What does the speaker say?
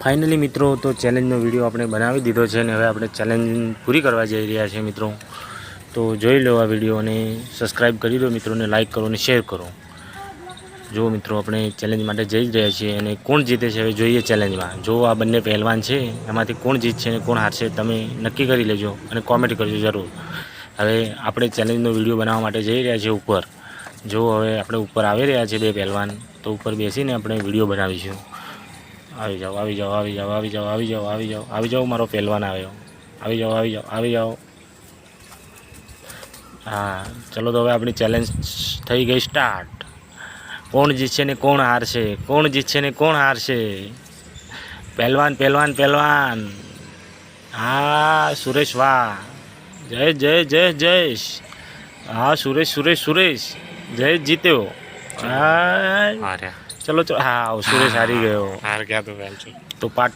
Finally મિત્રો તો ચેલેન્જનો video આપણે બનાવી દીધો છે અને હવે આપણે ચેલેન્જ પૂરી કરવા જઈ રહ્યા છીએ મિત્રો. તો જોઈ લો આ વિડીયો અને સબસ્ક્રાઈબ કરી દો મિત્રોને, લાઇક કરો અને શેર કરો. જો મિત્રો આપણે ચેલેન્જ માટે જઈ જ રહ્યા છીએ અને કોણ જીતે છે હવે જોઈએ ચેલેન્જમાં. જો આ બંને પહેલવાન છે એમાંથી કોણ જીતશે અને કોણ હારશે તમે નક્કી કરી લેજો અને કોમેન્ટ કરજો જરૂર. હવે આપણે ચેલેન્જનો વિડીયો બનાવવા માટે જઈ રહ્યા છીએ ઉપર. જો હવે આપણે ઉપર આવી રહ્યા છીએ બે પહેલવાન, તો ઉપર બેસીને આપણે વિડીયો બનાવીશું. આવી જાઓ આવી જાઓ આવી જાઓ આવી જાઓ આવી જાઓ આવી જાઓ આવી જાઓ, મારો પહેલવાન આવ્યો. આવી જાઓ આવી જાઓ આવી જાઓ. હા ચલો તો હવે આપણી ચેલેન્જ થઈ ગઈ સ્ટાર્ટ. કોણ જીતશે ને કોણ હારશે, કોણ જીતશે ને કોણ હારશે? પહેલવાન પહેલવાન પહેલવાન. હા સુરેશ, વાહ, જય જય જય જયેશ. હા સુરેશ સુરેશ સુરેશ જયેશ જીત્યો. હા ચલો ચલો. હા સુરેશ હારી ગયો. हार गया तो તો પાર્ટ